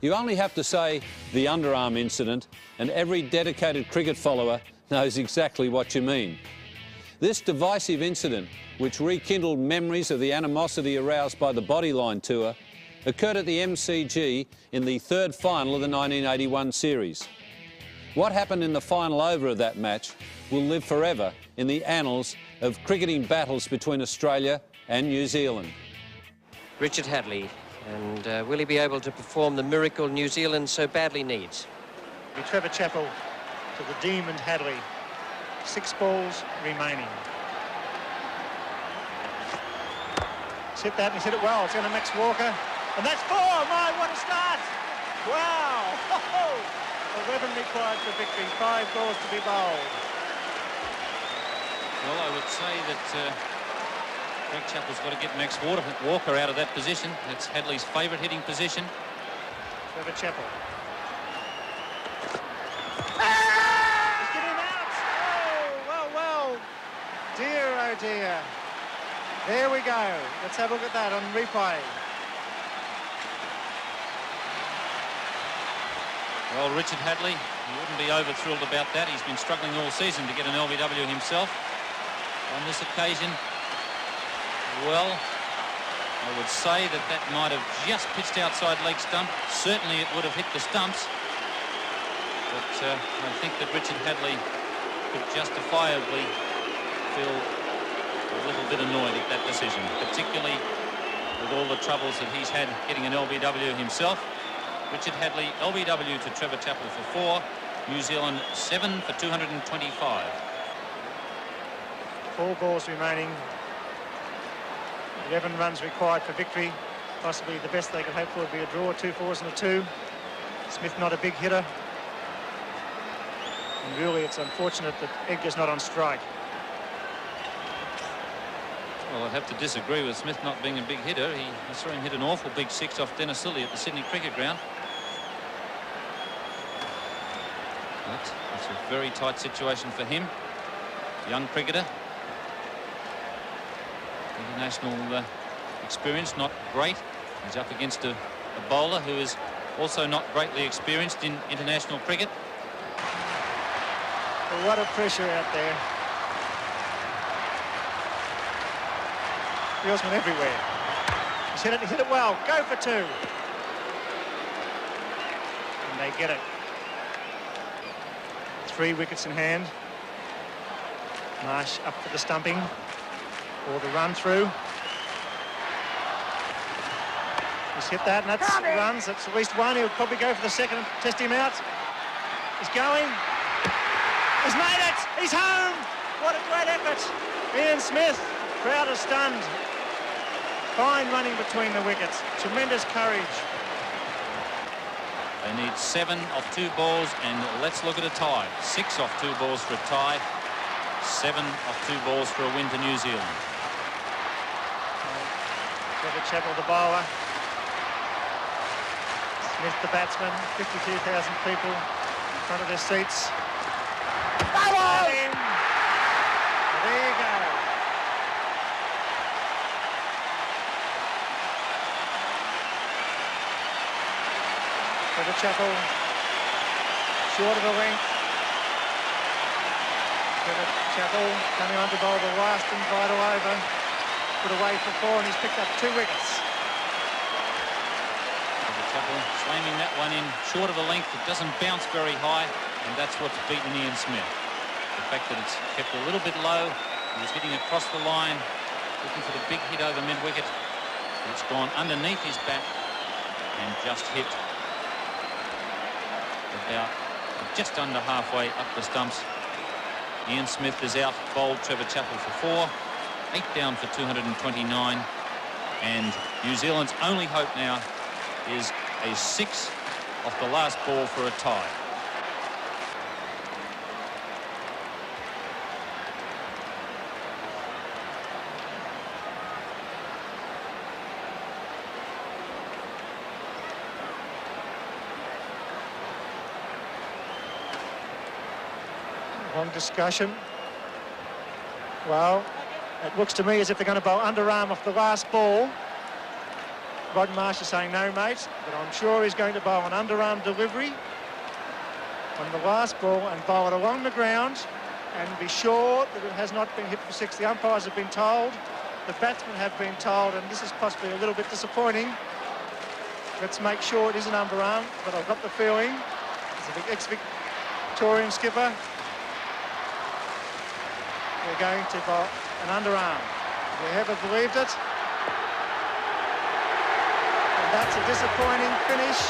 You only have to say the underarm incident and every dedicated cricket follower knows exactly what you mean. This divisive incident, which rekindled memories of the animosity aroused by the Bodyline tour, occurred at the MCG in the third final of the 1981 series. What happened in the final over of that match will live forever in the annals of cricketing battles between Australia and New Zealand. Richard Hadlee, and will he be able to perform the miracle New Zealand so badly needs? Trevor Chappell to the demon Hadlee. 6 balls remaining. He's hit that and he's hit it well. It's going to Max Walker. And that's 4. My, what a start! Wow! 11 required for victory. 5 balls to be bowled. Well, I would say that Greg Chappell's got to get Max Walker out of that position. That's Hadley's favourite hitting position. Trevor Chappell. He's getting him out! Oh, well. Dear, oh dear. There we go. Let's have a look at that on replay. Well, Richard Hadlee, he wouldn't be over-thrilled about that. He's been struggling all season to get an LBW himself. On this occasion, well, I would say that might have just pitched outside leg stump. Certainly it would have hit the stumps. But I think that Richard Hadlee could justifiably feel a little bit annoyed at that decision, particularly with all the troubles that he's had getting an LBW himself. Richard Hadlee, LBW to Trevor Chappell for 4. New Zealand 7 for 225. 4 balls remaining. 11 runs required for victory. Possibly the best they could hope for would be a draw, 2 4s and a 2. Smith not a big hitter. And really it's unfortunate that Edgar's not on strike. Well, I'd have to disagree with Smith not being a big hitter. I saw him hit an awful big 6 off Dennis Lilly at the Sydney Cricket Ground. But it's a very tight situation for him. Young cricketer. International experience, not great. He's up against a bowler who is also not greatly experienced in international cricket. Well, what a pressure out there. Fieldsman everywhere. He's hit it well. Go for 2. And they get it. 3 wickets in hand. Marsh up for the stumping. Or the run through. He's hit that, and that's runs. That's at least 1. He'll probably go for the second and test him out. He's going. He's made it. He's home. What a great effort. Ian Smith, crowd is stunned. Fine running between the wickets. Tremendous courage. They need 7 off 2 balls, and let's look at a tie. 6 off 2 balls for a tie. 7 off 2 balls for a win to New Zealand. Trevor Chappell, the bowler. Smith, the batsman. 52,000 people in front of their seats. There you go. Trevor Chappell, short of the length. Trevor Chappell coming on to bowl the last and vital over. Put away for 4, and he's picked up 2 wickets. Trevor Chappell slamming that one in short of the length. It doesn't bounce very high, and that's what's beaten Ian Smith. The fact that it's kept a little bit low. He was hitting across the line, looking for the big hit over mid-wicket. It's gone underneath his bat and just hit about just under halfway up the stumps. Ian Smith is out, bowled Trevor Chappell for 4. 8 down for 229. And New Zealand's only hope now is a 6 off the last ball for a tie. Long discussion. Well, it looks to me as if they're going to bowl underarm off the last ball. Rod Marsh is saying no, mate, but I'm sure he's going to bowl an underarm delivery on the last ball and bowl it along the ground and be sure that it has not been hit for six. The umpires have been told, the batsmen have been told, and this is possibly a little bit disappointing. Let's make sure it is an underarm, but I've got the feeling as a big ex-Victorian skipper, they're going to bowl an underarm. Have you ever believed it? And that's a disappointing finish.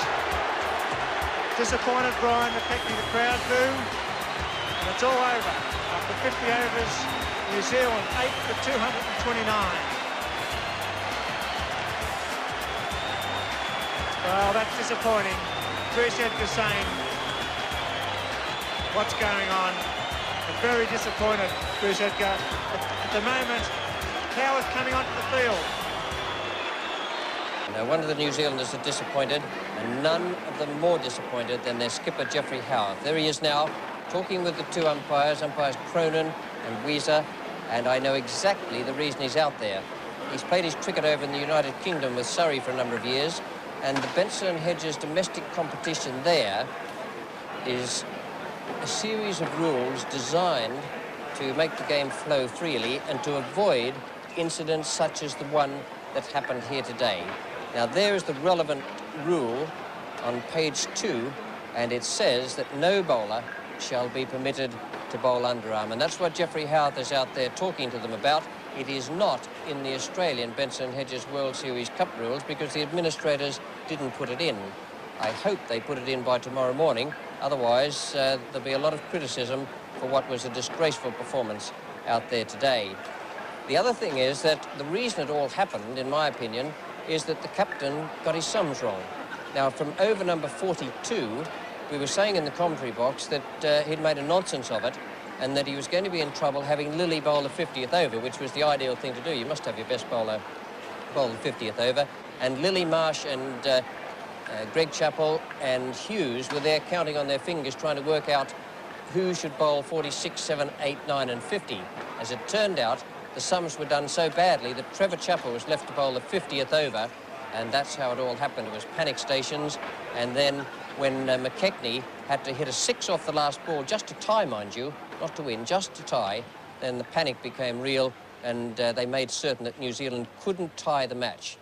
Disappointed Brian McKechnie, the crowd boo. And it's all over. After 50 overs, New Zealand 8 for 229. Well, that's disappointing. Bruce Edgar saying, what's going on? I'm very disappointed, Bruce Edgar. At the moment, Power's coming onto the field. No wonder the New Zealanders are disappointed, and none of them more disappointed than their skipper, Geoffrey Howe. There he is now, talking with the two umpires Cronin and Weezer, and I know exactly the reason he's out there. He's played his cricket over in the United Kingdom with Surrey for a number of years, and the Benson and Hedges domestic competition there is a series of rules designed to make the game flow freely and to avoid incidents such as the one that happened here today. Now, there is the relevant rule on page 2, and it says that no bowler shall be permitted to bowl underarm, and that's what Geoffrey Howe is out there talking to them about. It is not in the Australian Benson and Hedges World Series Cup rules because the administrators didn't put it in. I hope they put it in by tomorrow morning, otherwise there'll be a lot of criticism for what was a disgraceful performance out there today. The other thing is that the reason it all happened, in my opinion, is that the captain got his sums wrong. Now, from over number 42, we were saying in the commentary box that he'd made a nonsense of it and that he was going to be in trouble having Lilly bowl the 50th over, which was the ideal thing to do. You must have your best bowler bowl the 50th over. And Lilly, Marsh and Greg Chappell and Hughes were there counting on their fingers trying to work out who should bowl 46, 7, 8, 9 and 50. As it turned out, the sums were done so badly that Trevor Chappell was left to bowl the 50th over, and that's how it all happened. It was panic stations, and then when McKechnie had to hit a 6 off the last ball, just to tie, mind you, not to win, just to tie, then the panic became real, and they made certain that New Zealand couldn't tie the match.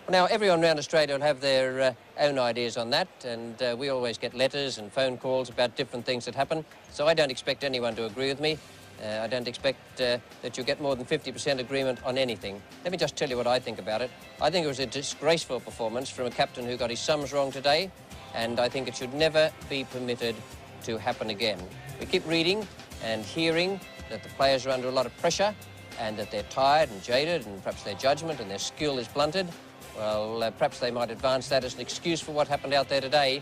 Now, everyone around Australia will have their own ideas on that, and we always get letters and phone calls about different things that happen, so I don't expect anyone to agree with me. I don't expect that you'll get more than 50% agreement on anything. Let me just tell you what I think about it. I think it was a disgraceful performance from a captain who got his sums wrong today, and I think it should never be permitted to happen again. We keep reading and hearing that the players are under a lot of pressure and that they're tired and jaded and perhaps their judgment and their skill is blunted. Well, perhaps they might advance that as an excuse for what happened out there today.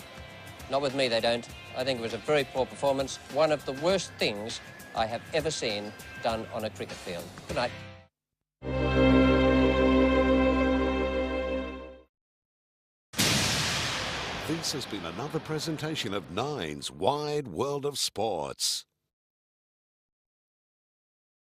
Not with me, they don't. I think it was a very poor performance, one of the worst things I have ever seen done on a cricket field. Good night. This has been another presentation of Nine's Wide World of Sports.